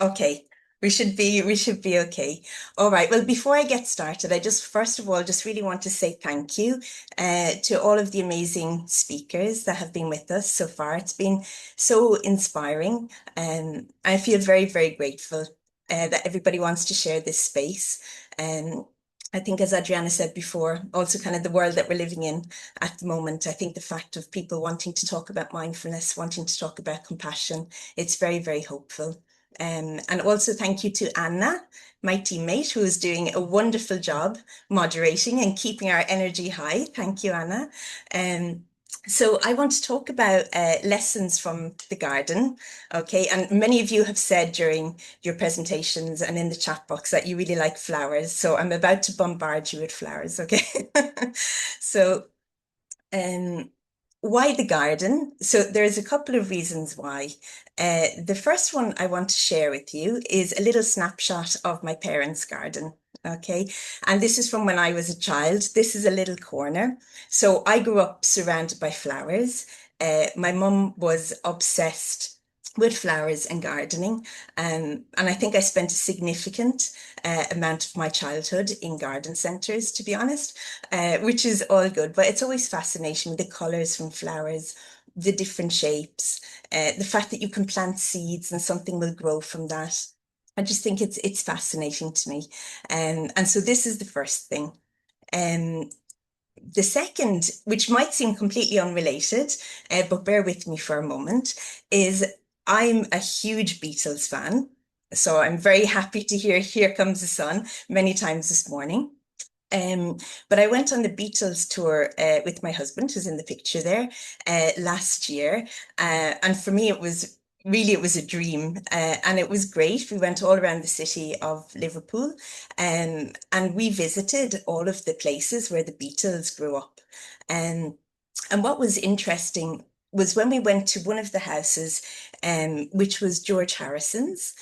Okay, we should be okay. All right. Well, before I get started, I just first of all just really want to say thank you to all of the amazing speakers that have been with us so far. It's been so inspiring, and I feel very, very grateful that everybody wants to share this space. And I think, as Adriana said before, also kind of the world that we're living in at the moment. I think the fact of people wanting to talk about mindfulness, wanting to talk about compassion, it's very, very hopeful. And also thank you to Anna, my teammate, who is doing a wonderful job moderating and keeping our energy high. Thank you, Anna. Um, so I want to talk about lessons from the garden. Okay, and many of you have said during your presentations and in the chat box that you really like flowers. So I'm about to bombard you with flowers. Okay, so um, why the garden? So there's a couple of reasons why. The first one I want to share with you is a little snapshot of my parents' garden. Okay. And this is from when I was a child. This is a little corner. So I grew up surrounded by flowers. My mum was obsessed with flowers and gardening. And I think I spent a significant amount of my childhood in garden centres, to be honest, which is all good. But it's always fascinating the colours from flowers, the different shapes, the fact that you can plant seeds and something will grow from that. I just think it's fascinating to me. And so this is the first thing. Um, the second, which might seem completely unrelated, but bear with me for a moment, is I'm a huge Beatles fan. So I'm very happy to hear Here Comes the Sun many times this morning. Um, but I went on the Beatles tour with my husband, who's in the picture there, last year. And for me, it was a dream. And it was great. We went all around the city of Liverpool, and we visited all of the places where the Beatles grew up. Um, and what was interesting was when we went to one of the houses, which was George Harrison's,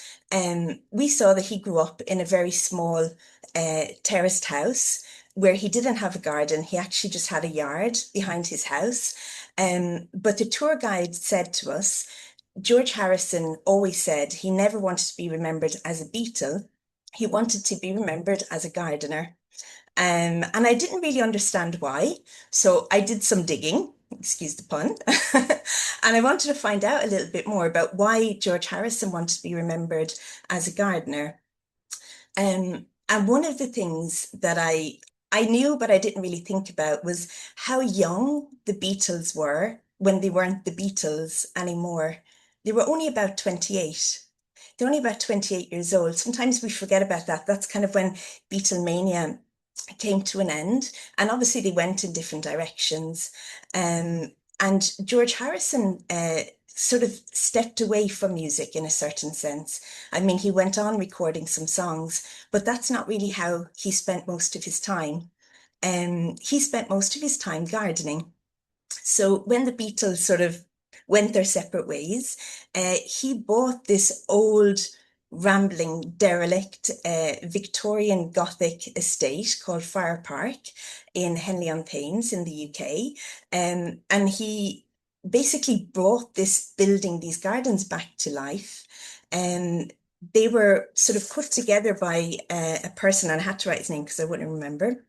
we saw that he grew up in a very small terraced house where he didn't have a garden. He actually just had a yard behind his house. But the tour guide said to us, George Harrison always said he never wanted to be remembered as a Beatle. He wanted to be remembered as a gardener. And I didn't really understand why. So I did some digging, excuse the pun. And I wanted to find out a little bit more about why George Harrison wanted to be remembered as a gardener. And one of the things that I knew, but I didn't really think about was how young the Beatles were when they weren't the Beatles anymore. They were only about 28. They're only about 28 years old. Sometimes we forget about that. That's kind of when Beatlemania came to an end. And obviously they went in different directions. And George Harrison sort of stepped away from music in a certain sense. I mean, he went on recording some songs, but that's not really how he spent most of his time. He spent most of his time gardening. So when the Beatles sort of went their separate ways, he bought this old, rambling, derelict Victorian Gothic estate called Fire Park in Henley-on-Thames in the UK. And he basically brought this building, these gardens back to life. And they were sort of put together by a person, and I had to write his name because I wouldn't remember.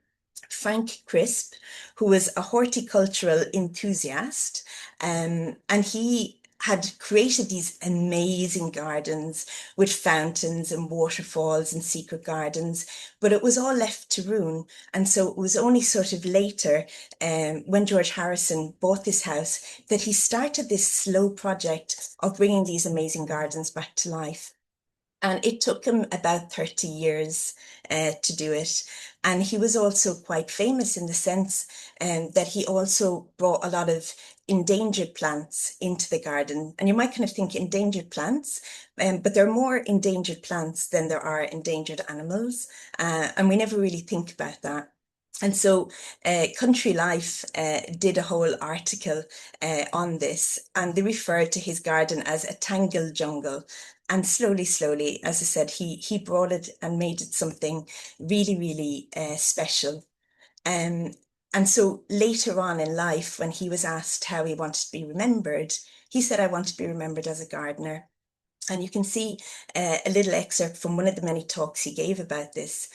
Frank Crisp, who was a horticultural enthusiast, and he had created these amazing gardens with fountains and waterfalls and secret gardens, but it was all left to ruin. And so it was only sort of later, when George Harrison bought this house, that he started this slow project of bringing these amazing gardens back to life. And it took him about 30 years to do it. And he was also quite famous in the sense that he also brought a lot of endangered plants into the garden. And you might kind of think endangered plants, but there are more endangered plants than there are endangered animals. And we never really think about that. And so Country Life did a whole article on this, and they referred to his garden as a tangled jungle. And slowly, slowly, as I said, he brought it and made it something really, really special. Um, and so later on in life, when he was asked how he wanted to be remembered, he said, I want to be remembered as a gardener. And you can see a little excerpt from one of the many talks he gave about this,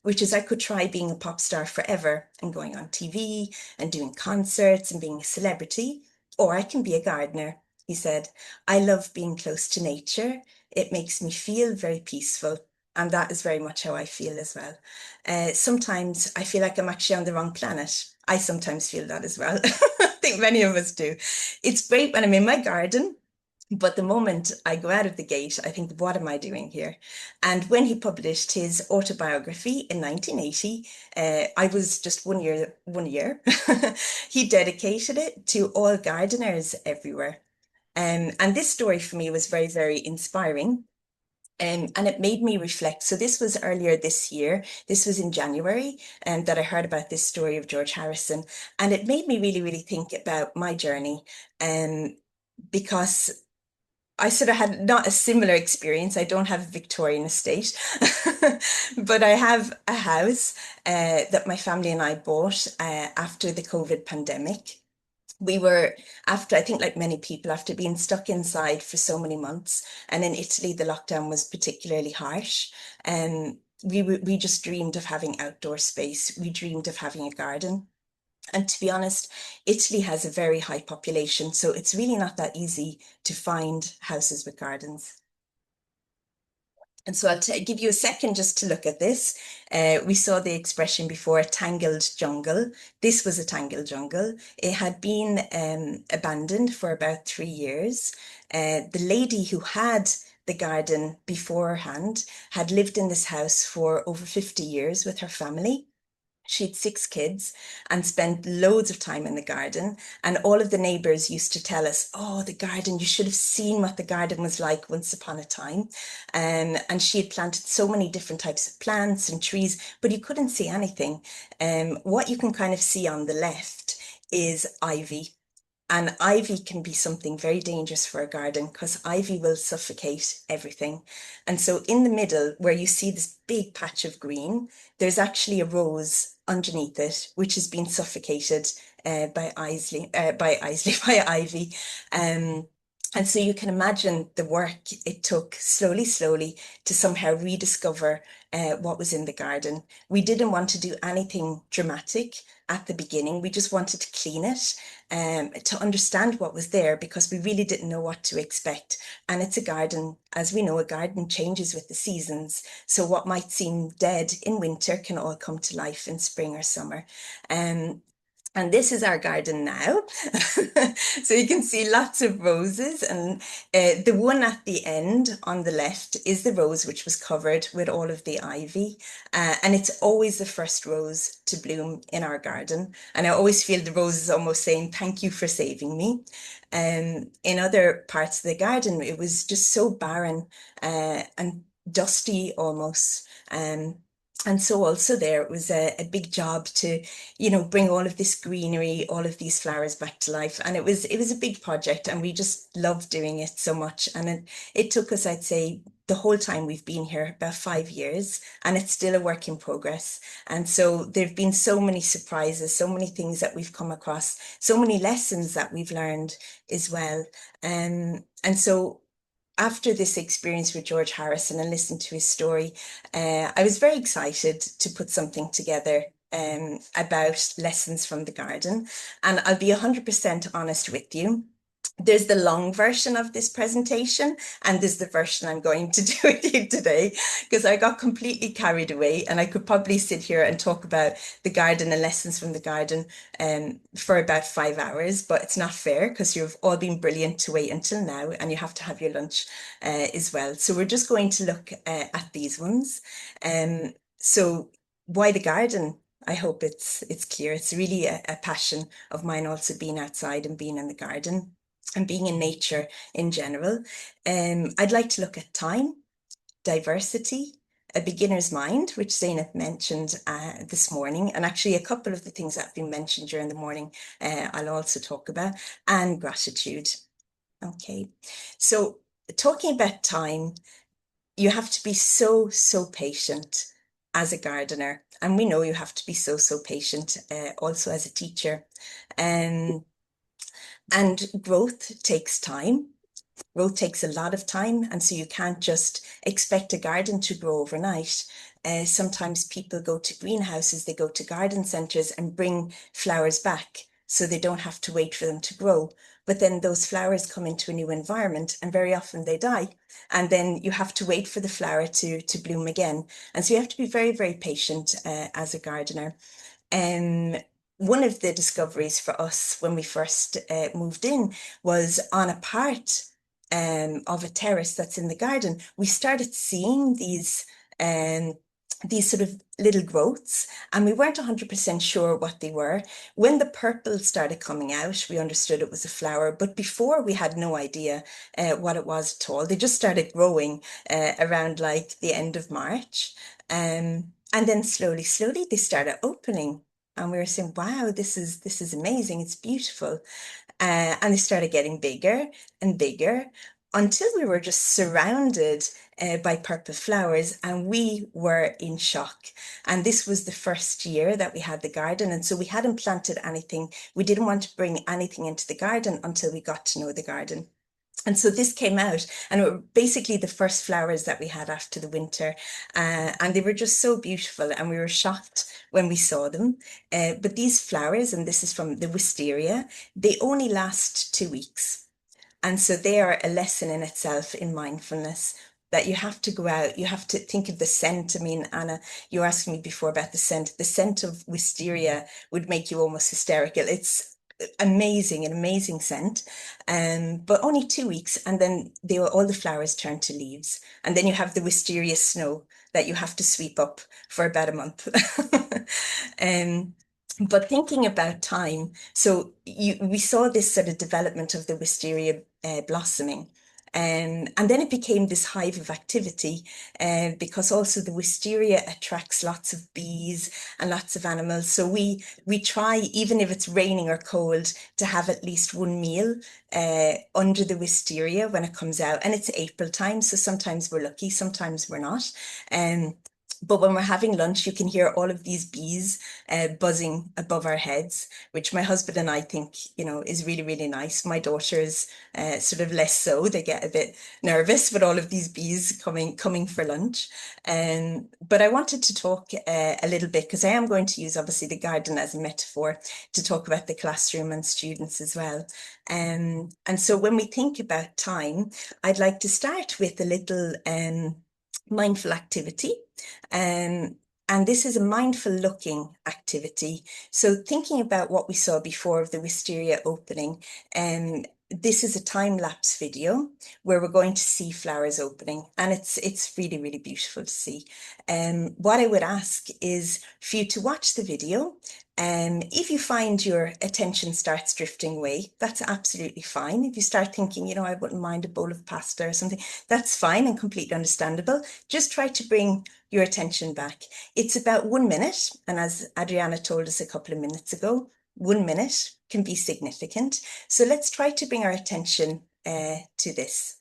which is I could try being a pop star forever and going on TV and doing concerts and being a celebrity, or I can be a gardener. He said, I love being close to nature. It makes me feel very peaceful. And that is very much how I feel as well. Sometimes I feel like I'm actually on the wrong planet. I sometimes feel that as well. I think many of us do. It's great when I'm in my garden, but the moment I go out of the gate, I think, what am I doing here? And when he published his autobiography in 1980, I was just 1 year. He dedicated it to all gardeners everywhere. And this story for me was very, very inspiring. And it made me reflect. So this was earlier this year. This was in January, that I heard about this story of George Harrison, and it made me really, really think about my journey. Um, because I sort of had not a similar experience. I don't have a Victorian estate, but I have a house that my family and I bought after the COVID pandemic. We were, after, I think, like many people, after being stuck inside for so many months, and in Italy, the lockdown was particularly harsh. We just dreamed of having outdoor space. We dreamed of having a garden. And to be honest, Italy has a very high population, so it's really not that easy to find houses with gardens. And so I'll give you a second just to look at this. We saw the expression before, tangled jungle. This was a tangled jungle. It had been abandoned for about 3 years. The lady who had the garden beforehand had lived in this house for over 50 years with her family. She had 6 kids and spent loads of time in the garden. And all of the neighbors used to tell us, oh, the garden, you should have seen what the garden was like once upon a time. And she had planted so many different types of plants and trees, but you couldn't see anything. What you can kind of see on the left is ivy. And ivy can be something very dangerous for a garden because ivy will suffocate everything. And so in the middle, where you see this big patch of green, there's actually a rose underneath it, which has been suffocated by ivy. Um, and so you can imagine the work it took slowly, slowly to somehow rediscover what was in the garden. We didn't want to do anything dramatic at the beginning. We just wanted to clean it, to understand what was there because we really didn't know what to expect. And it's a garden, as we know, a garden changes with the seasons. So what might seem dead in winter can all come to life in spring or summer. Um, and this is our garden now. So you can see lots of roses. And the one at the end on the left is the rose which was covered with all of the ivy. And it's always the first rose to bloom in our garden. And I always feel the rose is almost saying, thank you for saving me. In other parts of the garden, it was just so barren and dusty almost. And so also there it was a big job to, bring all of this greenery, all of these flowers back to life. And it was a big project and we just loved doing it so much. And it took us, I'd say, the whole time we've been here, about 5 years, and it's still a work in progress. And so there've been so many surprises, so many things that we've come across, so many lessons that we've learned as well. And so after this experience with George Harrison and listened to his story, I was very excited to put something together about lessons from the garden. And I'll be 100% honest with you. There's the long version of this presentation, and there's the version I'm going to do with you today, because I got completely carried away and I could probably sit here and talk about the garden and lessons from the garden for about 5 hours, but it's not fair because you've all been brilliant to wait until now and you have to have your lunch as well. So we're just going to look at these ones. So why the garden? I hope it's clear. It's really a passion of mine also being outside and being in the garden and being in nature in general. I'd like to look at time, diversity, a beginner's mind, which Zainab mentioned this morning, and actually a couple of the things that have been mentioned during the morning I'll also talk about, and gratitude. Okay, so talking about time, you have to be so, so patient as a gardener. And we know you have to be so, so patient also as a teacher. And growth takes time. growth takes a lot of time, and so you can't just expect a garden to grow overnight. Sometimes people go to greenhouses, they go to garden centres and bring flowers back so they don't have to wait for them to grow. But then those flowers come into a new environment and very often they die. And then you have to wait for the flower to bloom again. And so you have to be very, very patient as a gardener. Um, One of the discoveries for us when we first moved in was on a part of a terrace that's in the garden. We started seeing um, these sort of little growths, and we weren't 100% sure what they were. When the purple started coming out, we understood it was a flower, but before we had no idea what it was at all. They just started growing around like the end of March. And then slowly, slowly they started opening. And we were saying, wow, this is amazing. It's beautiful. And they started getting bigger and bigger until we were just surrounded by purple flowers, and we were in shock. And this was the first year that we had the garden. And so we hadn't planted anything. We didn't want to bring anything into the garden until we got to know the garden. And so this came out, and it were basically the first flowers that we had after the winter. And they were just so beautiful, and we were shocked when we saw them. But these flowers, and this is from the wisteria, they only last 2 weeks. And so they are a lesson in itself in mindfulness, that you have to go out, you have to think of the scent. I mean, Anna, you asked me before about the scent. The scent of wisteria would make you almost hysterical. It's amazing, an amazing scent. But only 2 weeks, and then all the flowers turn to leaves. And then you have the wisteria snow that you have to sweep up for about a month. um, but thinking about time, so we saw this sort of development of the wisteria blossoming. And then it became this hive of activity because also the wisteria attracts lots of bees and lots of animals. So we try, even if it's raining or cold, to have at least one meal under the wisteria when it comes out. And it's April time, so sometimes we're lucky, sometimes we're not. Um, but when we're having lunch, you can hear all of these bees buzzing above our heads, which my husband and I think, is really, really nice. My daughters sort of less so. They get a bit nervous with all of these bees coming for lunch. But I wanted to talk a little bit, because I am going to use obviously the garden as a metaphor to talk about the classroom and students as well. And so when we think about time, I'd like to start with a little mindful activity. Um, and this is a mindful looking activity. So thinking about what we saw before of the wisteria opening, this is a time-lapse video where we're going to see flowers opening, and it's really, really beautiful to see. What I would ask is for you to watch the video. If you find your attention starts drifting away, that's absolutely fine. If you start thinking, I wouldn't mind a bowl of pasta or something, that's fine and completely understandable. Just try to bring your attention back. It's about 1 minute, and as Adriana told us a couple of minutes ago, 1 minute can be significant. So let's try to bring our attention to this.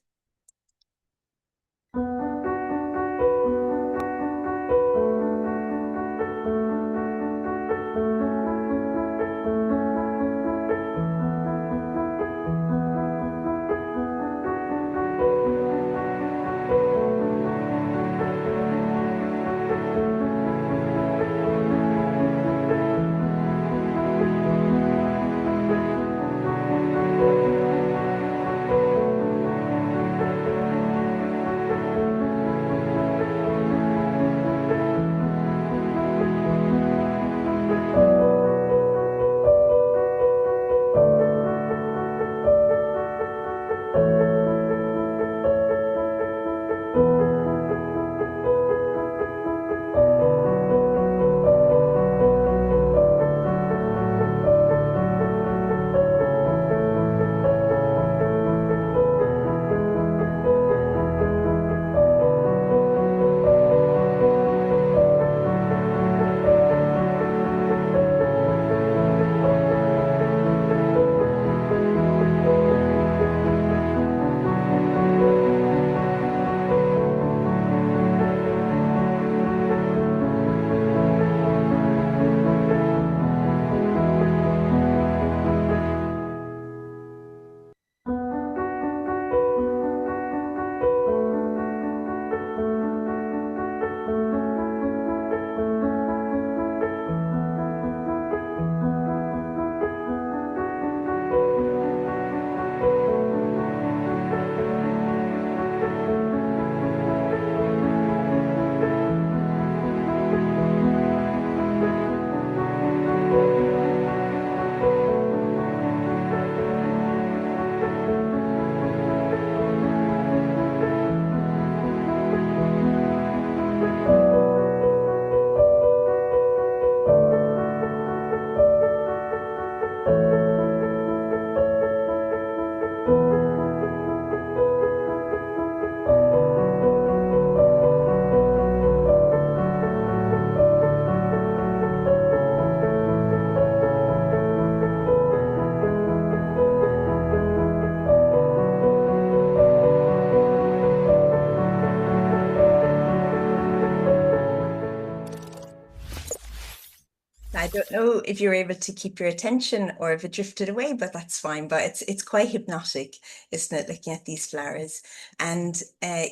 I don't know if you're able to keep your attention or if it drifted away, but that's fine. But it's quite hypnotic, isn't it, looking at these flowers? And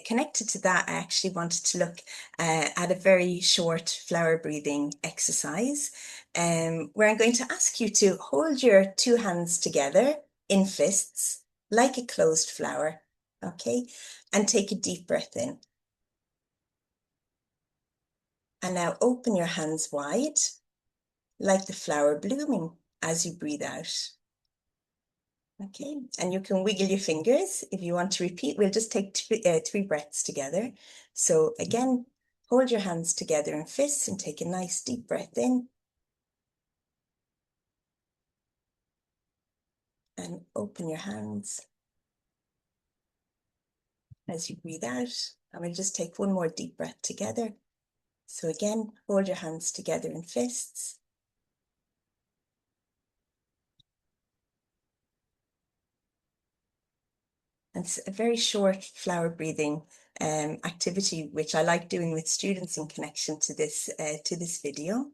connected to that, I actually wanted to look at a very short flower breathing exercise, where I'm going to ask you to hold your two hands together in fists, like a closed flower, okay? And take a deep breath in. And now open your hands wide, like the flower blooming as you breathe out. Okay, and you can wiggle your fingers if you want to repeat. We'll just take three breaths together. So again, hold your hands together in fists and take a nice deep breath in. And open your hands as you breathe out. And we'll just take one more deep breath together. So again, hold your hands together in fists. And it's a very short flower breathing activity, which I like doing with students in connection to this video.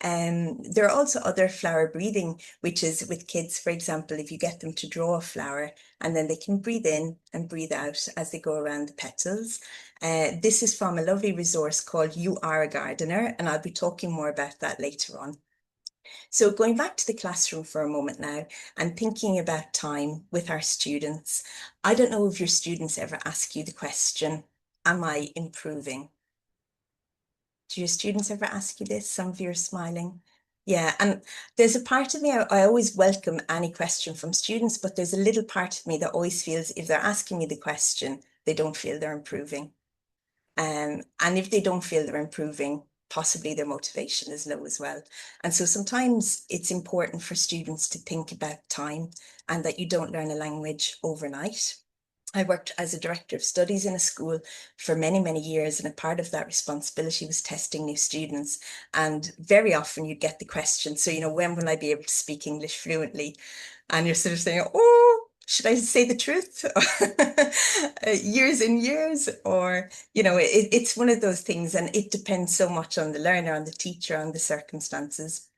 There are also other flower breathing, which is with kids, for example, if you get them to draw a flower and then they can breathe in and breathe out as they go around the petals. This is from a lovely resource called You Are a Gardener, and I'll be talking more about that later on. So going back to the classroom for a moment now and thinking about time with our students, I don't know if your students ever ask you the question, am I improving? Do your students ever ask you this? Some of you are smiling. Yeah, and there's a part of me, I always welcome any question from students, but there's a little part of me that always feels if they're asking me the question, they don't feel they're improving. And if they don't feel they're improving, possibly their motivation is low as well. And so sometimes it's important for students to think about time and that you don't learn a language overnight. I worked as a director of studies in a school for many, many years, and a part of that responsibility was testing new students. And very often you'd get the question, so, when will I be able to speak English fluently? And you're sort of saying, oh, should I say the truth? Years and years, or, it's one of those things, and it depends so much on the learner, on the teacher, on the circumstances.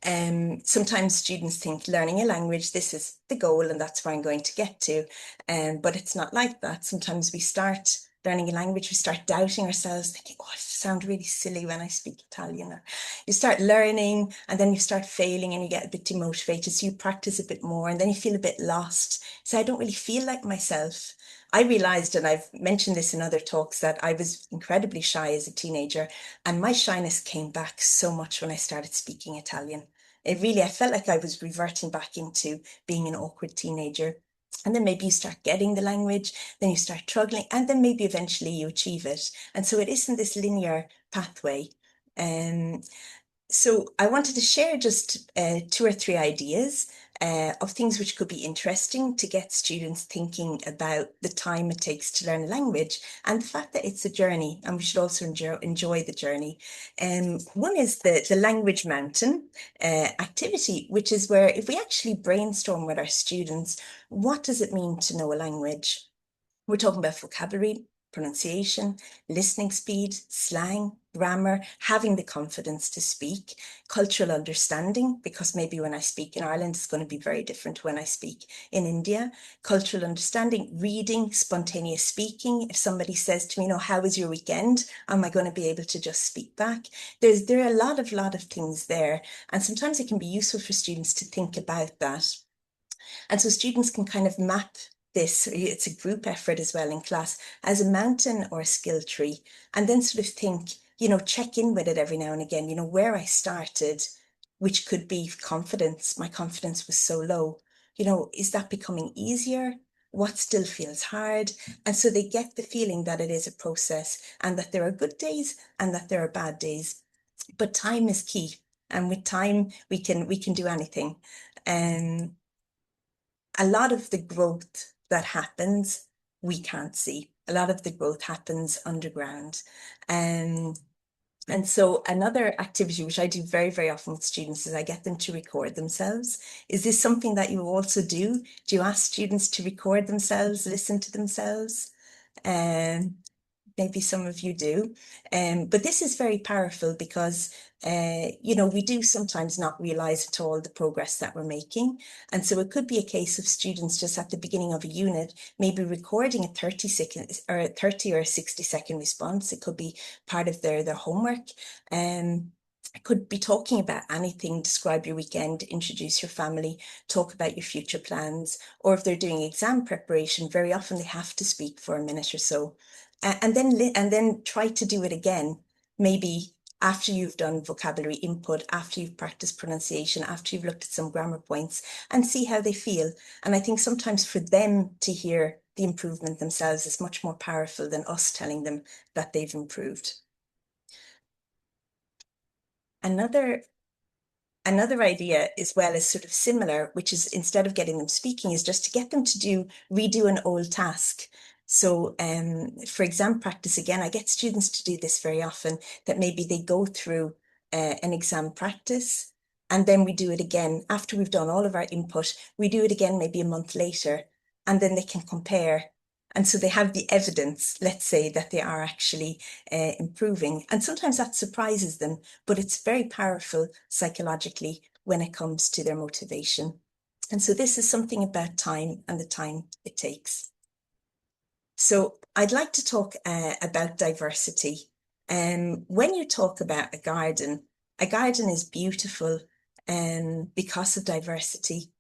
Sometimes students think learning a language, this is the goal and that's where I'm going to get to. But it's not like that. Sometimes we start learning a language, we start doubting ourselves, thinking, oh, I sound really silly when I speak Italian. Or you start learning and then you start failing and you get a bit demotivated. So you practice a bit more and then you feel a bit lost. So I don't really feel like myself. I realized, and I've mentioned this in other talks, that I was incredibly shy as a teenager, and my shyness came back so much when I started speaking Italian. I felt like I was reverting back into being an awkward teenager. And then maybe you start getting the language, then you start struggling, and then maybe eventually you achieve it. And so it isn't this linear pathway. Um, so I wanted to share just two or three ideas of things which could be interesting to get students thinking about the time it takes to learn a language and the fact that it's a journey, and we should also enjoy the journey. One is the language mountain activity, which is where if we actually brainstorm with our students, what does it mean to know a language? We're talking about vocabulary, pronunciation, listening speed, slang, grammar, having the confidence to speak, cultural understanding, because maybe when I speak in Ireland, it's going to be very different when I speak in India. Cultural understanding, reading, spontaneous speaking. If somebody says to me, how was your weekend? Am I going to be able to just speak back? There are a lot of things there. And sometimes it can be useful for students to think about that. And so students can kind of map this, it's a group effort as well in class, as a mountain or a skill tree, and then sort of think, check in with it every now and again, where I started, which could be confidence. My confidence was so low. Is that becoming easier? What still feels hard? And so they get the feeling that it is a process and that there are good days and that there are bad days. But time is key. And with time, we can do anything. Um, a lot of the growth that happens, we can't see. A lot of the growth happens underground. Um, and so another activity which I do very, very often with students is I get them to record themselves. Is this something that you also do? Do you ask students to record themselves, listen to themselves? Um, maybe some of you do. But this is very powerful because, we do sometimes not realize at all the progress that we're making. And so it could be a case of students just at the beginning of a unit, maybe recording a 30-second or a 30 or a 60-second response. It could be part of their homework. I could be talking about anything, describe your weekend, introduce your family, talk about your future plans, or if they're doing exam preparation, very often they have to speak for a minute or so. And then try to do it again, maybe after you've done vocabulary input, after you've practiced pronunciation, after you've looked at some grammar points, and see how they feel. And I think sometimes for them to hear the improvement themselves is much more powerful than us telling them that they've improved. Another idea as well is sort of similar, which is instead of getting them speaking, is just to get them to redo an old task. So for exam practice, again, I get students to do this very often, that maybe they go through an exam practice and then we do it again. After we've done all of our input, we do it again maybe a month later, and then they can compare. And so they have the evidence, let's say, that they are actually improving. And sometimes that surprises them, but it's very powerful psychologically when it comes to their motivation. And so this is something about time and the time it takes. So I'd like to talk about diversity. When you talk about a garden is beautiful because of diversity,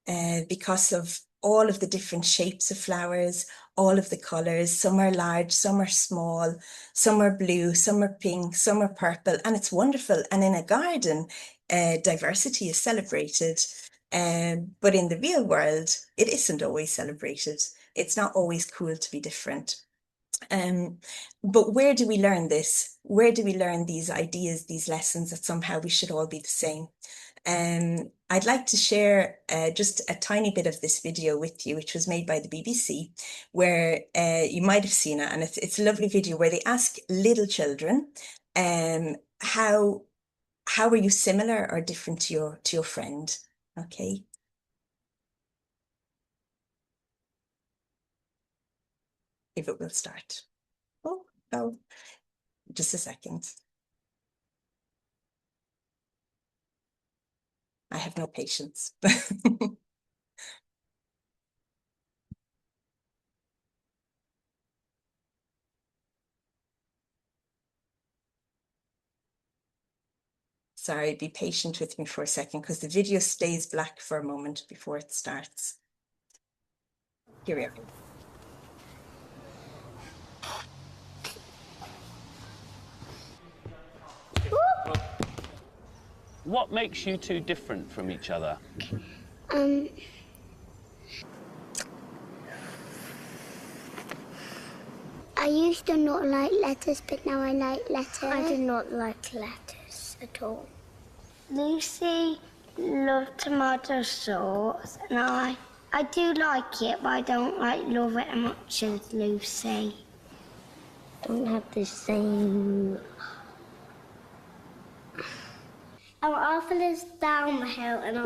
because of all of the different shapes of flowers, all of the colors. Some are large, some are small, some are blue, some are pink, some are purple, and it's wonderful. And in a garden, diversity is celebrated. But in the real world, it isn't always celebrated. It's not always cool to be different. But where do we learn this? Where do we learn these ideas, these lessons that somehow we should all be the same? I'd like to share just a tiny bit of this video with you, which was made by the BBC, where you might have seen it, and it's a lovely video where they ask little children, how are you similar or different to your friend? Okay. If it will start. Oh, just a second. I have no patience. Sorry, be patient with me for a second because the video stays black for a moment before it starts. Here we are. What makes you two different from each other? I used to not like letters, but now I like letters. I do not like letters at all. Lucy loves tomato sauce, and I do like it, but I don't love it as much as Lucy. Don't have the same. Our Arthur lives down the hill, and I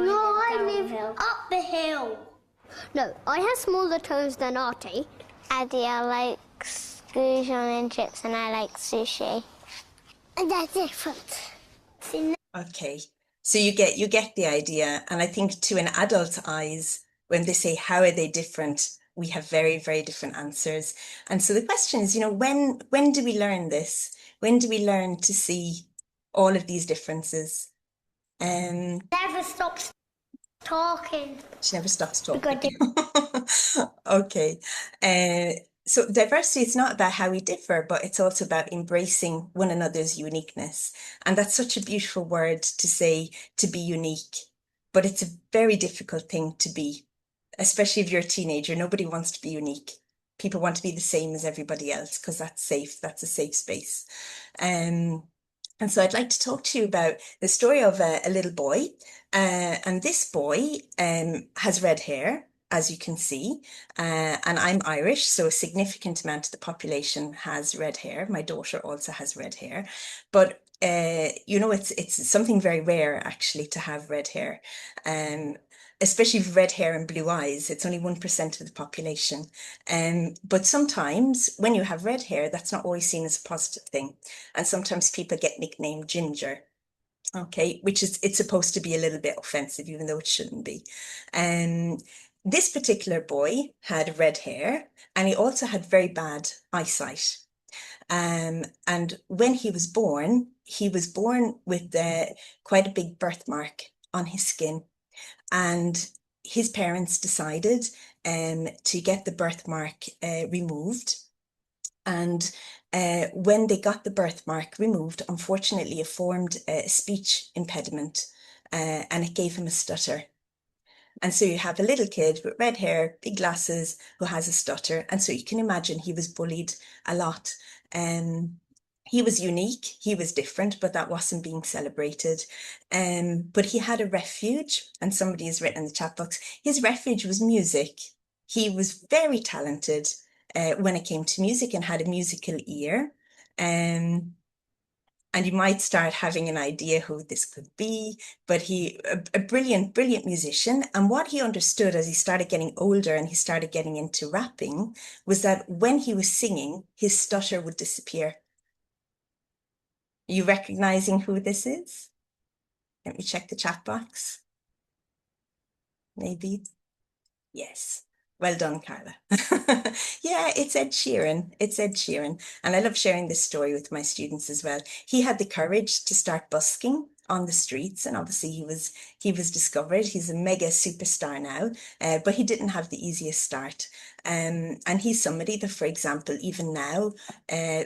live up the hill. No, I have smaller toes than Artie. Adia likes goujons and chips, and I like sushi. And they're different. Okay, so you get the idea, and I think to an adult's eyes, when they say how are they different, we have very, very different answers. And so the question is, when do we learn this? When do we learn to see all of these differences? Never stops talking. She never stops talking. Okay. So diversity is not about how we differ, but it's also about embracing one another's uniqueness. And that's such a beautiful word to say, to be unique. But it's a very difficult thing to be, especially if you're a teenager. Nobody wants to be unique. People want to be the same as everybody else because that's safe. That's a safe space. And so I'd like to talk to you about the story of a little boy. And this boy has red hair, as you can see. And I'm Irish, so a significant amount of the population has red hair. My daughter also has red hair. But it's something very rare, actually, to have red hair. especially with red hair and blue eyes. It's only 1% of the population. But sometimes when you have red hair, that's not always seen as a positive thing. And sometimes people get nicknamed Ginger. Okay, which is it's supposed to be a little bit offensive, even though it shouldn't be. Um, this particular boy had red hair and he also had very bad eyesight. And when he was born with quite a big birthmark on his skin. And his parents decided to get the birthmark removed. And when they got the birthmark removed, unfortunately, it formed a speech impediment and it gave him a stutter. And so you have a little kid with red hair, big glasses, who has a stutter. And so you can imagine he was bullied a lot. Um, he was unique, he was different, but that wasn't being celebrated. But he had a refuge, and somebody has written in the chat box, his refuge was music. He was very talented when it came to music and had a musical ear. Um, and you might start having an idea who this could be, but a brilliant, brilliant musician. And what he understood as he started getting older and he started getting into rapping was that when he was singing, his stutter would disappear. Are you recognizing who this is? Let me check the chat box. Maybe. Yes. Well done, Carla. Yeah, it's Ed Sheeran. It's Ed Sheeran. And I love sharing this story with my students as well. He had the courage to start busking on the streets, and obviously he was discovered. He's a mega superstar now, but he didn't have the easiest start. And he's somebody that, for example, even now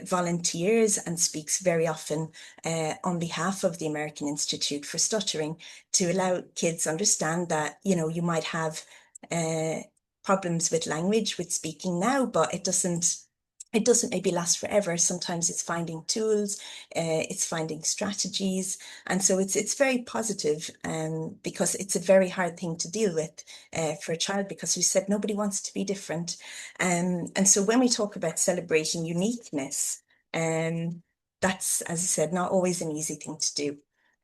volunteers and speaks very often on behalf of the American Institute for Stuttering to allow kids understand that, you might have uh, problems with language, with speaking now, but it doesn't maybe last forever. Sometimes it's finding tools, it's finding strategies, and so it's very positive, because it's a very hard thing to deal with for a child, because we said nobody wants to be different, and so when we talk about celebrating uniqueness, that's, as I said, not always an easy thing to do.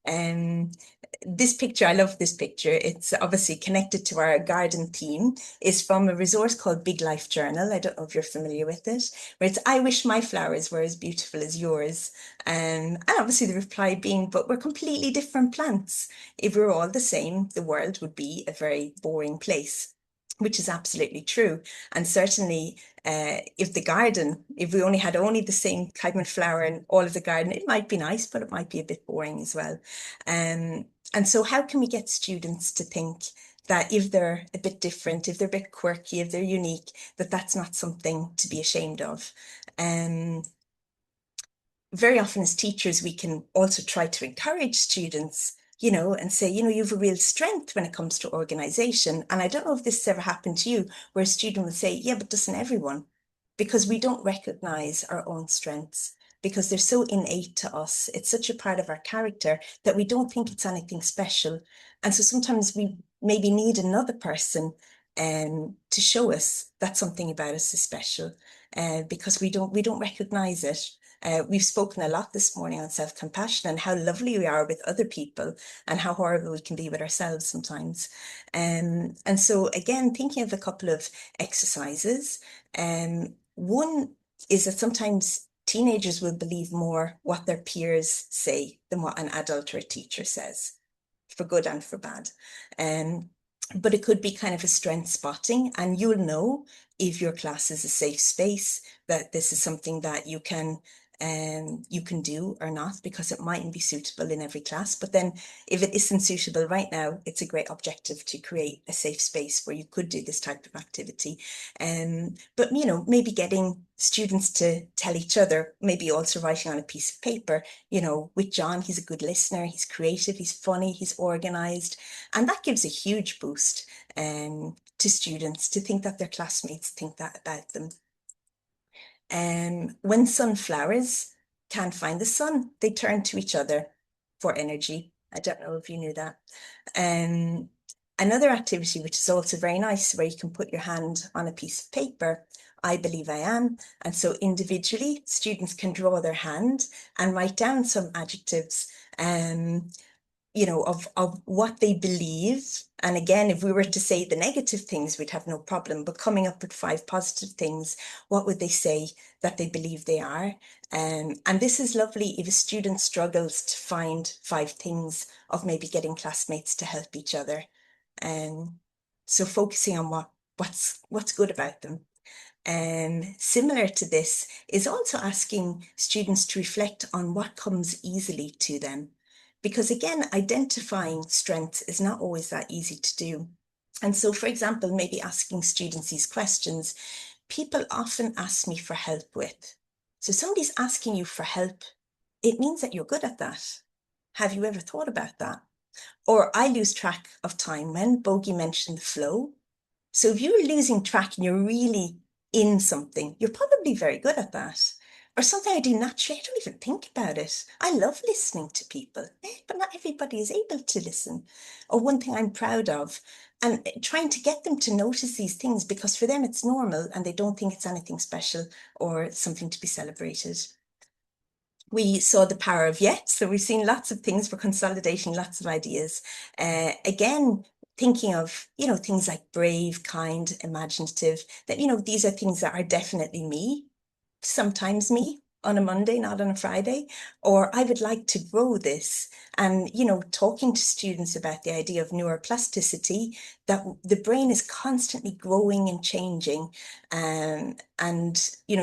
Um, this picture, I love this picture. It's obviously connected to our garden theme. Is from a resource called Big Life Journal. I don't know if you're familiar with it, where it's, I wish my flowers were as beautiful as yours. And obviously the reply being, but we're completely different plants. If we were all the same, the world would be a very boring place. Which is absolutely true. And certainly, if we only had the same type of flower in all of the garden, it might be nice, but it might be a bit boring as well. Um, and so how can we get students to think that if they're a bit different, if they're a bit quirky, if they're unique, that that's not something to be ashamed of? Um, Very often as teachers, we can also try to encourage students, and say, you have a real strength when it comes to organization. And I don't know if this has ever happened to you, where a student will say, yeah, but doesn't everyone? Because we don't recognize our own strengths, because they're so innate to us. It's such a part of our character that we don't think it's anything special. And so sometimes we maybe need another person to show us that something about us is special, because we don't recognize it. We've spoken a lot this morning on self-compassion and how lovely we are with other people and how horrible we can be with ourselves sometimes. And so again, thinking of a couple of exercises. One is that sometimes teenagers will believe more what their peers say than what an adult or a teacher says, for good and for bad. But it could be kind of a strength spotting, and you'll know if your class is a safe space, that this is something that you can do or not, because it mightn't be suitable in every class. But then if it isn't suitable right now, it's a great objective to create a safe space where you could do this type of activity. But maybe getting students to tell each other, maybe also writing on a piece of paper, with John, he's a good listener, he's creative, he's funny, he's organized. And that gives a huge boost to students, to think that their classmates think that about them. When sunflowers can't find the sun, they turn to each other for energy. I don't know if you knew that. Um, Another activity which is also very nice, where you can put your hand on a piece of paper, I believe I am. And so individually, students can draw their hand and write down some adjectives. of what they believe. And again, if we were to say the negative things, we'd have no problem. But coming up with 5 positive things, what would they say that they believe they are? And this is lovely if a student struggles to find 5 things of maybe getting classmates to help each other. So focusing on what's good about them. Similar to this is also asking students to reflect on what comes easily to them. Because again, identifying strengths is not always that easy to do. And so, for example, maybe asking students these questions, people often ask me for help with. So somebody's asking you for help, it means that you're good at that. Have you ever thought about that? Or I lose track of time when Bogey mentioned the flow. So if you're losing track and you're really in something, you're probably very good at that. Or something I do naturally, I don't even think about it. I love listening to people, but not everybody is able to listen. Or one thing I'm proud of, and trying to get them to notice these things because for them it's normal and they don't think it's anything special or something to be celebrated. We saw the power of yet. So we've seen lots of things for consolidating lots of ideas. Again, thinking of, things like brave, kind, imaginative, that, these are things that are definitely me, sometimes me on a Monday, not on a Friday, or I would like to grow this. And, talking to students about the idea of neuroplasticity, that the brain is constantly growing and changing. And,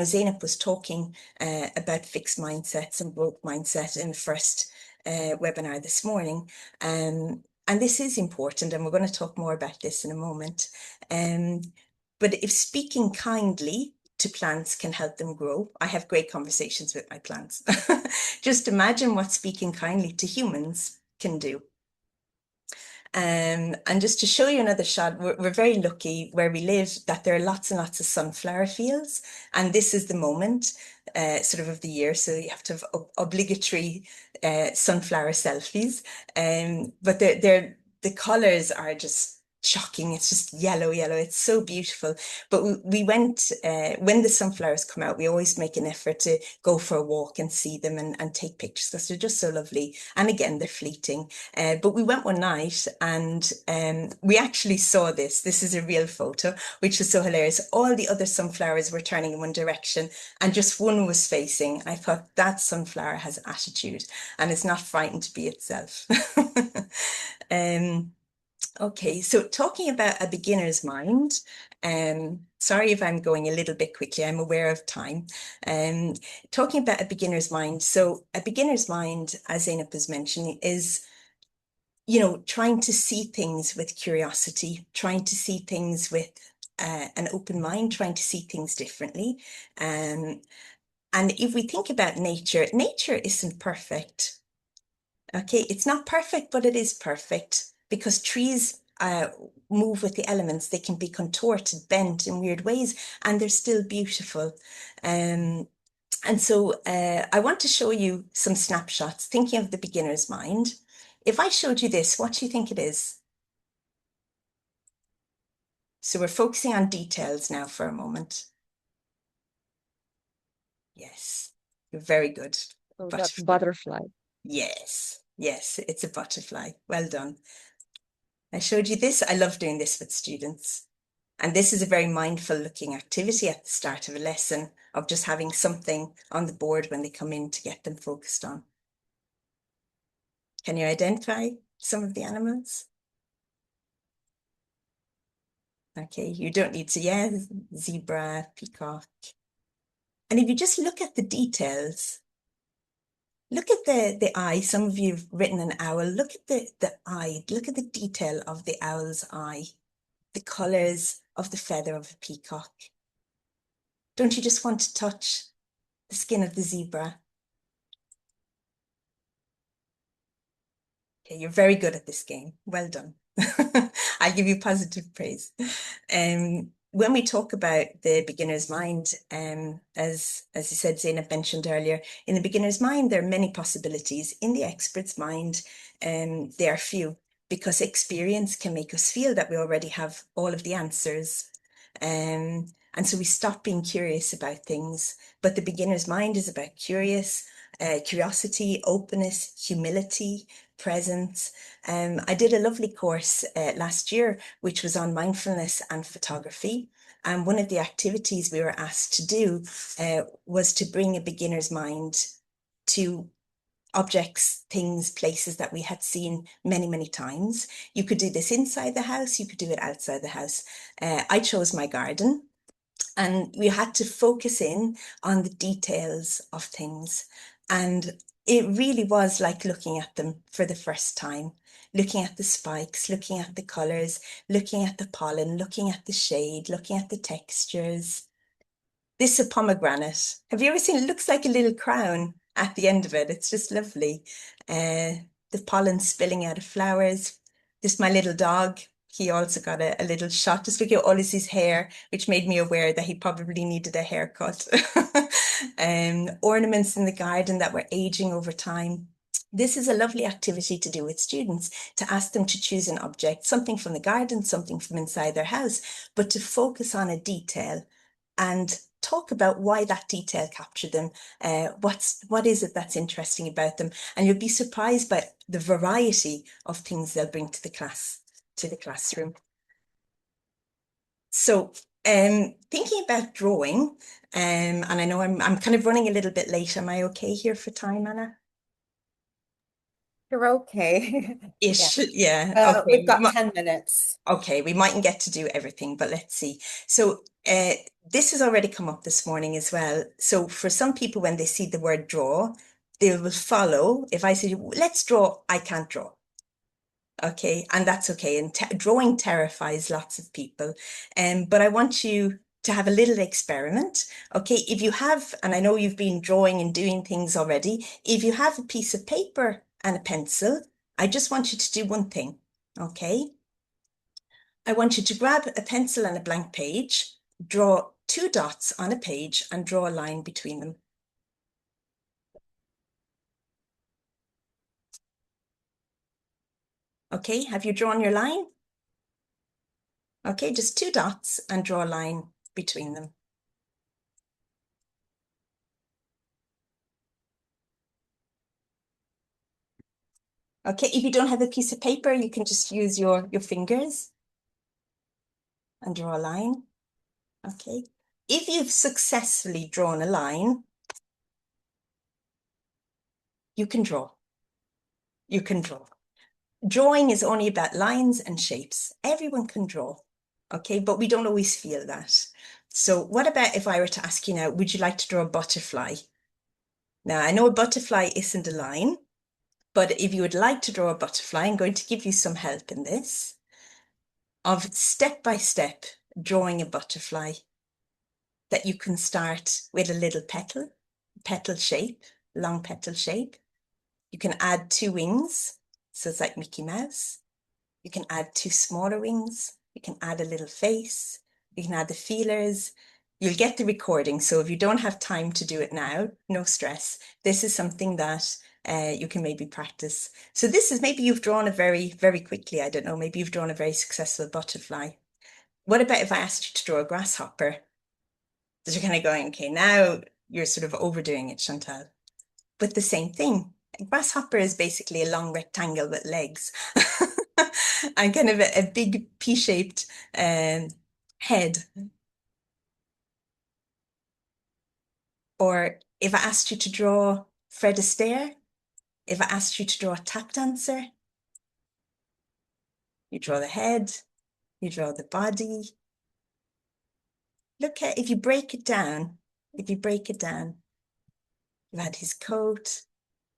Zainab was talking about fixed mindsets and growth mindset in the first webinar this morning. And this is important, and we're going to talk more about this in a moment. But if speaking kindly to plants can help them grow, I have great conversations with my plants. Just imagine what speaking kindly to humans can do. And just to show you another shot, we're very lucky where we live that there are lots and lots of sunflower fields. And this is the moment sort of the year. So you have to have obligatory sunflower selfies. But the colors are just shocking. It's just yellow, yellow. It's so beautiful. But we went, when the sunflowers come out, we always make an effort to go for a walk and see them and take pictures because they're just so lovely. And again, they're fleeting. But we went one night and we actually saw this. This is a real photo, which was so hilarious. All the other sunflowers were turning in one direction and just one was facing. I thought that sunflower has attitude and it's not frightened to be itself. Okay, so talking about a beginner's mind, sorry if I'm going a little bit quickly, I'm aware of time. Talking about a beginner's mind. So a beginner's mind, as Zainab was mentioning, is trying to see things with curiosity, trying to see things with an open mind, trying to see things differently. And if we think about nature, nature isn't perfect. Okay, it's not perfect, but it is perfect because trees move with the elements. They can be contorted, bent in weird ways, and they're still beautiful. And so I want to show you some snapshots, thinking of the beginner's mind. If I showed you this, what do you think it is? So we're focusing on details now for a moment. Yes, you're very good. So that's Butterfly. butterfly. Yes, yes, it's a butterfly. Well done. I showed you this. I love doing this with students. And this is a very mindful looking activity at the start of a lesson of just having something on the board when they come in to get them focused on. Can you identify some of the animals? Okay, you don't need to, yeah, zebra, peacock. And if you just look at the details, look at the eye. Some of you have written an owl. Look at the eye. Look at the detail of the owl's eye, the colors of the feather of a peacock. Don't you just want to touch the skin of the zebra? Okay, you're very good at this game. Well done. I give you positive praise. When we talk about the beginner's mind, as you said, Zainab mentioned earlier, in the beginner's mind, there are many possibilities. In the expert's mind, there are few, because experience can make us feel that we already have all of the answers. And so we stop being curious about things. But the beginner's mind is about curiosity, openness, humility, presence. I did a lovely course last year, which was on mindfulness and photography. And one of the activities we were asked to do was to bring a beginner's mind to objects, things, places that we had seen many, many times. You could do this inside the house, you could do it outside the house. I chose my garden, and we had to focus in on the details of things. And it really was like looking at them for the first time, looking at the spikes, looking at the colors, looking at the pollen, looking at the shade, looking at the textures. This is a pomegranate. Have you ever seen it? It looks like a little crown at the end of it. It's just lovely. The pollen spilling out of flowers. This my little dog. He also got a little shot. Just look at all his hair, which made me aware that he probably needed a haircut. Ornaments in the garden that were aging over time. This is a lovely activity to do with students, to ask them to choose an object, something from the garden, something from inside their house, but to focus on a detail and talk about why that detail captured them. What is it that's interesting about them? And you'll be surprised by the variety of things they'll bring to the classroom. So thinking about drawing, and I know I'm kind of running a little bit late. Am I okay here for time, Anna? You're okay. Yeah. Ish, yeah. We've Okay. got 10 minutes. Okay, we mightn't get to do everything, but let's see. So this has already come up this morning as well. So for some people, when they see the word draw, they will follow. If I say, let's draw, I can't draw. Okay, and that's okay. And drawing terrifies lots of people. But I want you to have a little experiment. Okay, if you have, and I know you've been drawing and doing things already, if you have a piece of paper and a pencil, I just want you to do one thing. Okay. I want you to grab a pencil and a blank page, draw 2 dots on a page and draw a line between them. Okay, have you drawn your line? Okay, just 2 dots and draw a line between them. Okay, if you don't have a piece of paper, you can just use your fingers and draw a line. Okay, if you've successfully drawn a line, you can draw. You can draw. Drawing is only about lines and shapes. Everyone can draw, okay? But we don't always feel that. So what about if I were to ask you now, would you like to draw a butterfly? Now, I know a butterfly isn't a line, but if you would like to draw a butterfly, I'm going to give you some help in this, of step by step drawing a butterfly, that you can start with a little petal shape, long petal shape. You can add 2 wings, so it's like Mickey Mouse. You can add 2 smaller wings. You can add a little face. You can add the feelers. You'll get the recording. So if you don't have time to do it now, no stress. This is something that you can maybe practice. So this is, maybe you've drawn a very, very quickly. I don't know, maybe you've drawn a very successful butterfly. What about if I asked you to draw a grasshopper? So you're kind of going, okay, now you're sort of overdoing it, Chantal. But the same thing. A grasshopper is basically a long rectangle with legs and kind of a big P-shaped head. Or if I asked you to draw Fred Astaire, if I asked you to draw a tap dancer, you draw the head, you draw the body. Look at, if you break it down, you had his coat.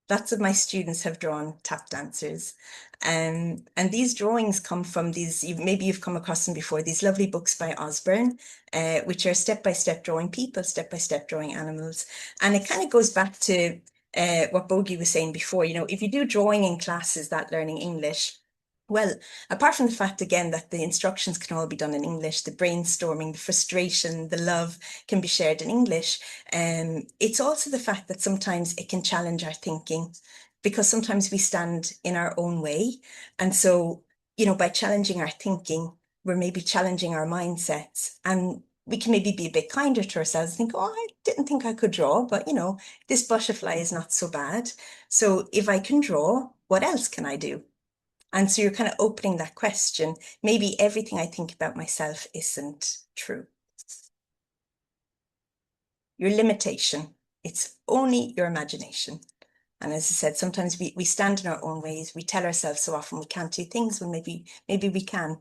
Lots of my students have drawn tap dancers. And these drawings come from these, maybe you've come across them before, these lovely books by Osborne, which are step-by-step drawing people, step-by-step drawing animals. And it kind of goes back to what Bogie was saying before, you know, if you do drawing in classes, that learning English, well, apart from the fact, again, that the instructions can all be done in English, the brainstorming, the frustration, the love can be shared in English. It's also the fact that sometimes it can challenge our thinking, because sometimes we stand in our own way. And so, you know, by challenging our thinking, we're maybe challenging our mindsets. And we can maybe be a bit kinder to ourselves, think, oh, I didn't think I could draw, but this butterfly is not so bad. So if I can draw, what else can I do? And so you're kind of opening that question. Maybe everything I think about myself isn't true. Your limitation, it's only your imagination. And as I said, sometimes we stand in our own ways. We tell ourselves so often we can't do things when maybe we can.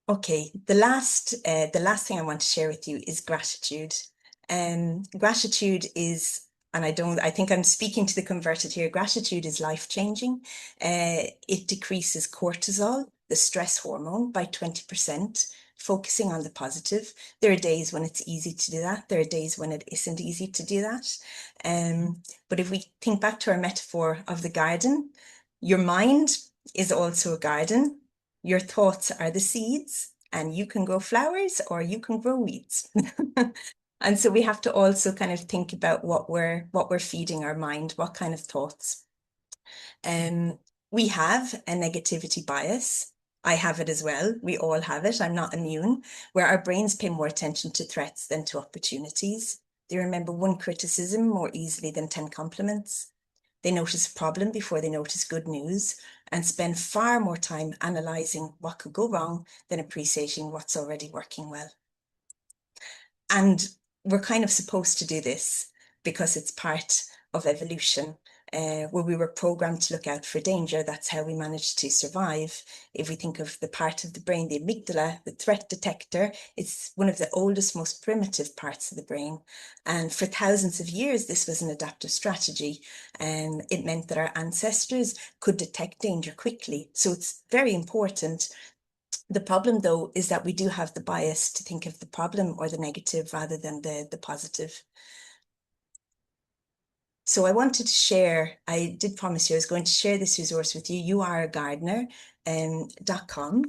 Okay, the last thing I want to share with you is gratitude. Gratitude is, and I think I'm speaking to the converted here. Gratitude is life-changing. It decreases cortisol, the stress hormone, by 20%, focusing on the positive. There are days when it's easy to do that. There are days when it isn't easy to do that. But if we think back to our metaphor of the garden, your mind is also a garden. Your thoughts are the seeds, and you can grow flowers or you can grow weeds. And so we have to also kind of think about what we're feeding our mind, what kind of thoughts. We have a negativity bias. I have it as well. We all have it. I'm not immune, where our brains pay more attention to threats than to opportunities. They remember one criticism more easily than 10 compliments. They notice a problem before they notice good news and spend far more time analysing what could go wrong than appreciating what's already working well. And we're kind of supposed to do this because it's part of evolution. Where we were programmed to look out for danger, that's how we managed to survive. If we think of the part of the brain, the amygdala, the threat detector, it's one of the oldest, most primitive parts of the brain. And for thousands of years, this was an adaptive strategy. It meant that our ancestors could detect danger quickly. So it's very important. The problem, though, is that we do have the bias to think of the problem or the negative rather than the positive. So I wanted to share, I did promise you I was going to share this resource with you, youareagardener.com.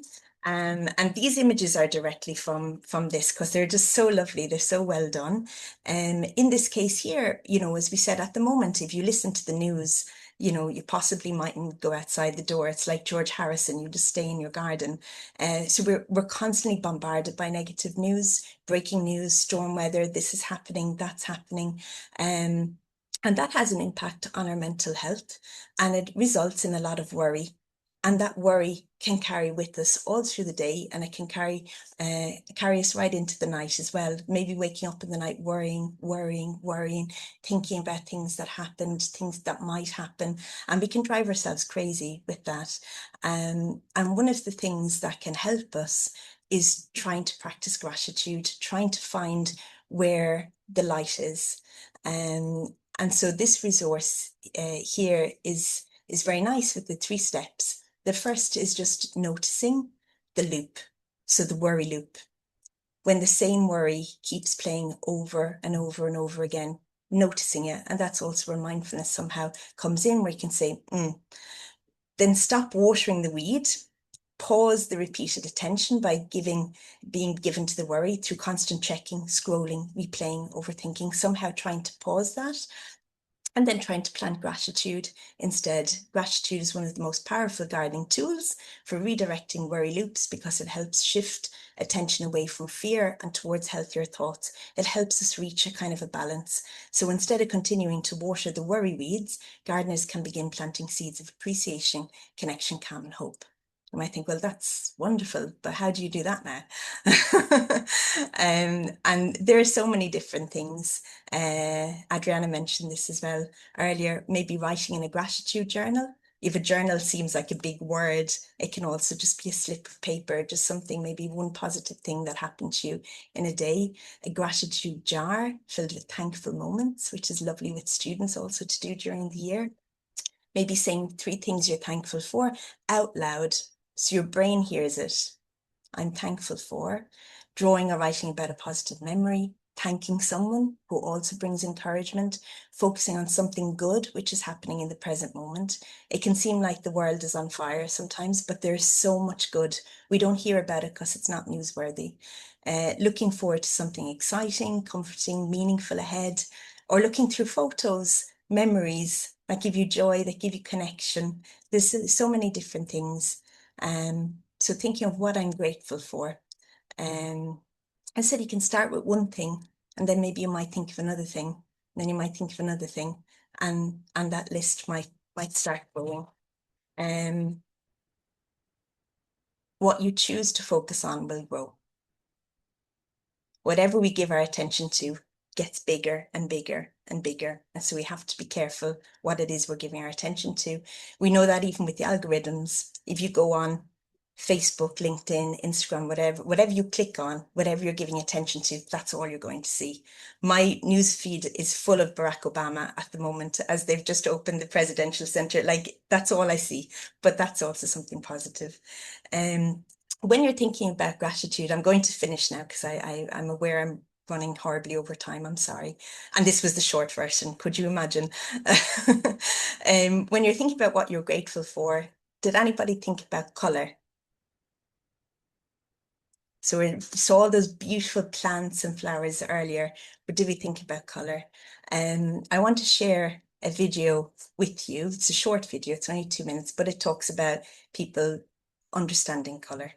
And these images are directly from this because they're just so lovely. They're so well done. In this case here, as we said at the moment, if you listen to the news, you possibly mightn't go outside the door. It's like George Harrison, you just stay in your garden. So we're constantly bombarded by negative news, breaking news, storm weather, this is happening, that's happening. And that has an impact on our mental health, and it results in a lot of worry. And that worry can carry with us all through the day, and it can carry us right into the night as well. Maybe waking up in the night worrying, thinking about things that happened, things that might happen, and we can drive ourselves crazy with that. And one of the things that can help us is trying to practice gratitude, trying to find where the light is. And so this resource here is very nice with the 3 steps. The first is just noticing the loop, so the worry loop. When the same worry keeps playing over and over and over again, noticing it. And that's also where mindfulness somehow comes in, where you can say, Then stop watering the weed, pause the repeated attention by being given to the worry through constant checking, scrolling, replaying, overthinking, somehow trying to pause that. And then trying to plant gratitude instead. Gratitude is one of the most powerful gardening tools for redirecting worry loops because it helps shift attention away from fear and towards healthier thoughts. It helps us reach a kind of a balance. So instead of continuing to water the worry weeds, gardeners can begin planting seeds of appreciation, connection, calm, and hope. You might think, well, that's wonderful, but how do you do that now? And there are so many different things. Adriana mentioned this as well earlier, maybe writing in a gratitude journal. If a journal seems like a big word, it can also just be a slip of paper, just something, maybe one positive thing that happened to you in a day. A gratitude jar filled with thankful moments, which is lovely with students also to do during the year. Maybe saying 3 things you're thankful for out loud, so your brain hears it. I'm thankful for. Drawing or writing about a positive memory, thanking someone who also brings encouragement, focusing on something good which is happening in the present moment. It can seem like the world is on fire sometimes, but there's so much good. We don't hear about it because it's not newsworthy. Looking forward to something exciting, comforting, meaningful ahead, or looking through photos, memories that give you joy, that give you connection. There's so many different things. So thinking of what I'm grateful for. I said you can start with one thing, and then maybe you might think of another thing, and then you might think of another thing, and that list might start growing. What you choose to focus on will grow. Whatever we give our attention to gets bigger and bigger and bigger. And so we have to be careful what it is we're giving our attention to. We know that even with the algorithms, if you go on Facebook, LinkedIn, Instagram, whatever you click on, whatever you're giving attention to, that's all you're going to see. My news feed is full of Barack Obama at the moment, as they've just opened the presidential center. Like, that's all I see, but that's also something positive. When you're thinking about gratitude, I'm going to finish now because I'm aware I'm running horribly over time. I'm sorry. And this was the short version. Could you imagine? When you're thinking about what you're grateful for, did anybody think about color? So we saw all those beautiful plants and flowers earlier, but did we think about color? I want to share a video with you. It's a short video, it's only 2 minutes, but it talks about people understanding color.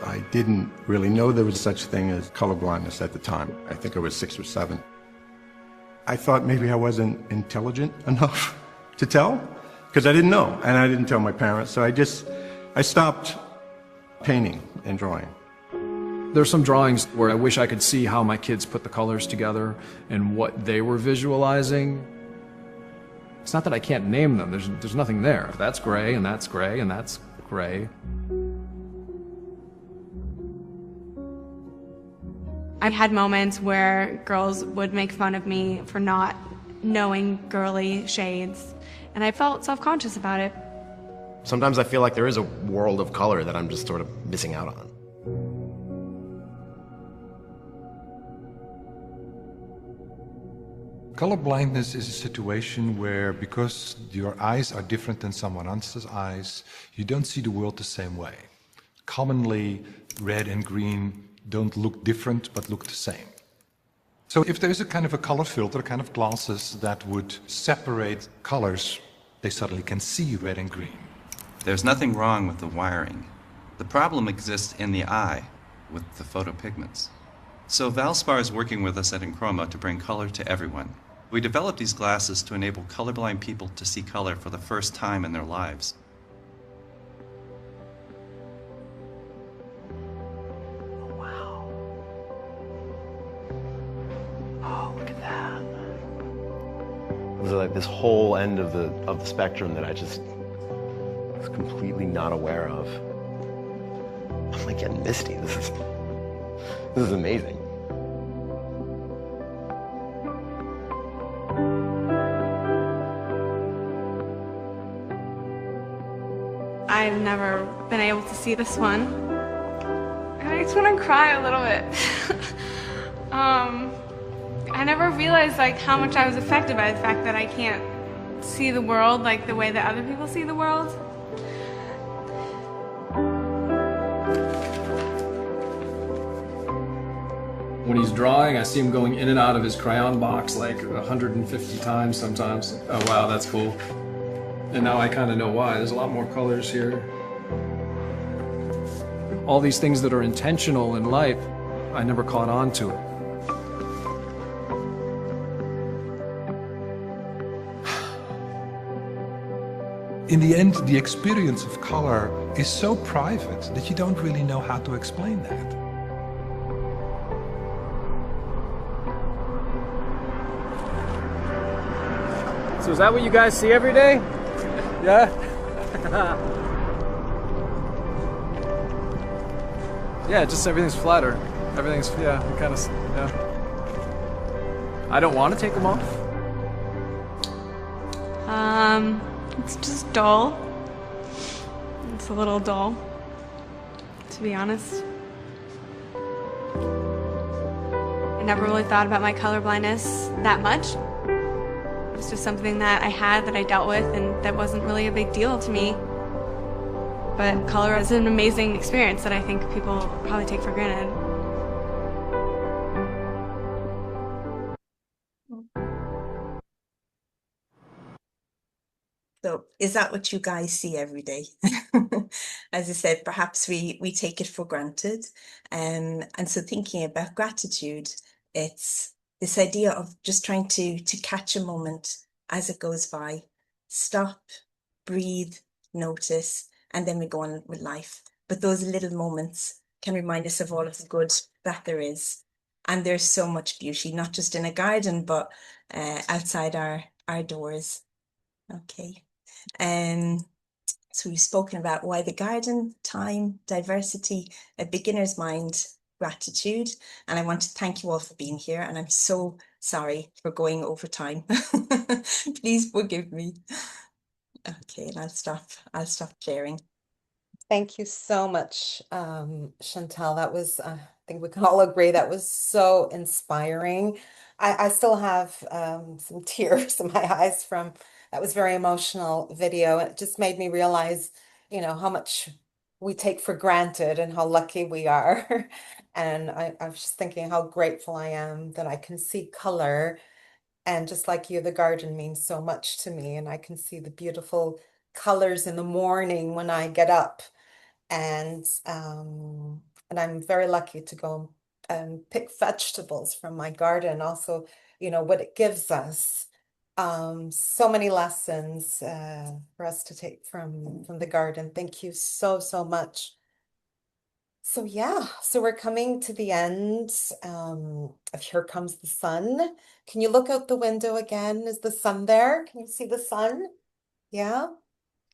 I didn't really know there was such a thing as colorblindness at the time. I think I was 6 or 7. I thought maybe I wasn't intelligent enough to tell, because I didn't know, and I didn't tell my parents, so I stopped painting and drawing. There's some drawings where I wish I could see how my kids put the colors together and what they were visualizing. It's not that I can't name them, there's nothing there. That's gray, and that's gray, and that's gray. I had moments where girls would make fun of me for not knowing girly shades, and I felt self-conscious about it. Sometimes I feel like there is a world of color that I'm just sort of missing out on. Color blindness is a situation where, because your eyes are different than someone else's eyes, you don't see the world the same way. Commonly, red and green don't look different, but look the same. So if there's a kind of a color filter, kind of glasses that would separate colors, they suddenly can see red and green. There's nothing wrong with the wiring. The problem exists in the eye with the photopigments. So Valspar is working with us at Enchroma to bring color to everyone. We developed these glasses to enable colorblind people to see color for the first time in their lives. There's like this whole end of the spectrum that I just was completely not aware of. I'm like getting misty. This is amazing. I've never been able to see this one. And I just want to cry a little bit. I never realized like how much I was affected by the fact that I can't see the world like the way that other people see the world. When he's drawing, I see him going in and out of his crayon box like 150 times sometimes. Oh wow, that's cool. And now I kind of know why. There's a lot more colors here. All these things that are intentional in life, I never caught on to it. In the end, the experience of color is so private that you don't really know how to explain that. So is that what you guys see every day? Yeah? Yeah, just everything's flatter. Everything's, yeah, kind of, yeah. I don't want to take them off. It's just dull. It's a little dull, to be honest. I never really thought about my color blindness that much. It was just something that I had, that I dealt with, and that wasn't really a big deal to me. But color is an amazing experience that I think people probably take for granted. So Is that what you guys see every day? As I said, perhaps we take it for granted. And so thinking about gratitude, it's this idea of just trying to catch a moment as it goes by, stop, breathe, notice, and then we go on with life. But those little moments can remind us of all of the good that there is. And there's so much beauty, not just in a garden, but outside our doors. Okay. Um, so we've spoken about why the garden, time, diversity, a beginner's mind, gratitude. And I want to thank you all for being here. And I'm so sorry for going over time. Please forgive me. Okay, and I'll stop sharing. Thank you so much, Chantal. That was, I think we can all agree, that was so inspiring. I still have some tears in my eyes from that was very emotional video. It just made me realize, how much we take for granted and how lucky we are. And I was just thinking how grateful I am that I can see color. And just like you, the garden means so much to me. And I can see the beautiful colors in the morning when I get up and I'm very lucky to go and pick vegetables from my garden. Also, what it gives us. So many lessons for us to take from the garden. Thank you so, so much. So yeah, so we're coming to the end of Here Comes the Sun. Can you look out the window again? Is the sun there? Can you see the sun? Yeah.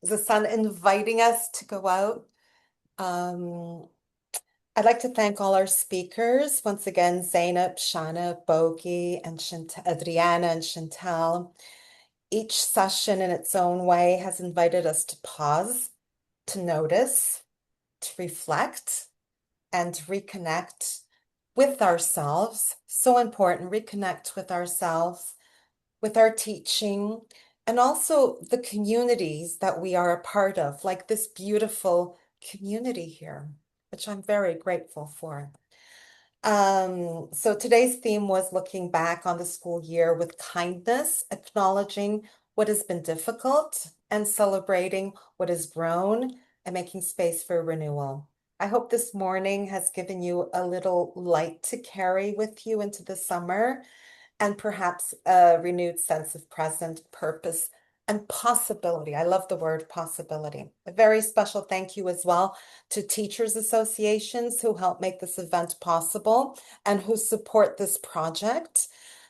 Is the sun inviting us to go out? I'd like to thank all our speakers. Once again, Zainab, Shana, Bogi, and Adriana and Chantal. Each session in its own way has invited us to pause, to notice, to reflect, and to reconnect with ourselves. So important, reconnect with ourselves, with our teaching, and also the communities that we are a part of, like this beautiful community here, which I'm very grateful for. So today's theme was looking back on the school year with kindness, acknowledging what has been difficult and celebrating what has grown and making space for renewal. I hope this morning has given you a little light to carry with you into the summer and perhaps a renewed sense of present purpose and possibility. I love the word possibility. A very special thank you as well to teachers associations who help make this event possible and who support this project.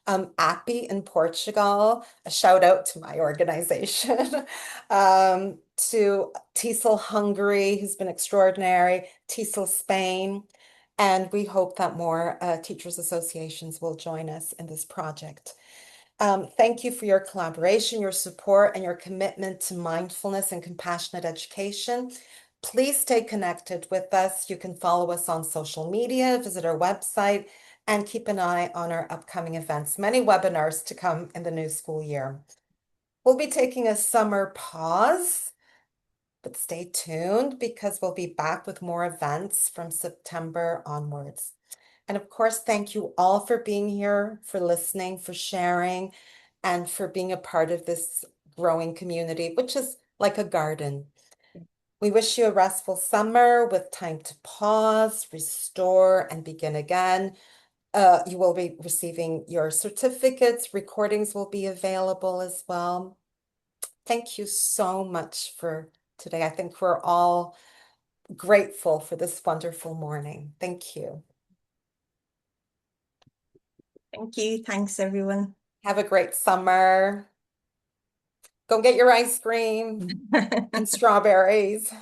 API in Portugal, a shout out to my organization, to TESOL Hungary, who's been extraordinary, TESOL Spain, and we hope that more teachers associations will join us in this project. Thank you for your collaboration, your support, and your commitment to mindfulness and compassionate education. Please stay connected with us. You can follow us on social media, visit our website, and keep an eye on our upcoming events. Many webinars to come in the new school year. We'll be taking a summer pause, but stay tuned because we'll be back with more events from September onwards. And of course, thank you all for being here, for listening, for sharing, and for being a part of this growing community, which is like a garden. We wish you a restful summer with time to pause, restore, and begin again. You will be receiving your certificates. Recordings will be available as well. Thank you so much for today. I think we're all grateful for this wonderful morning. Thank you. Thank you. Thanks, everyone. Have a great summer. Go get your ice cream and strawberries.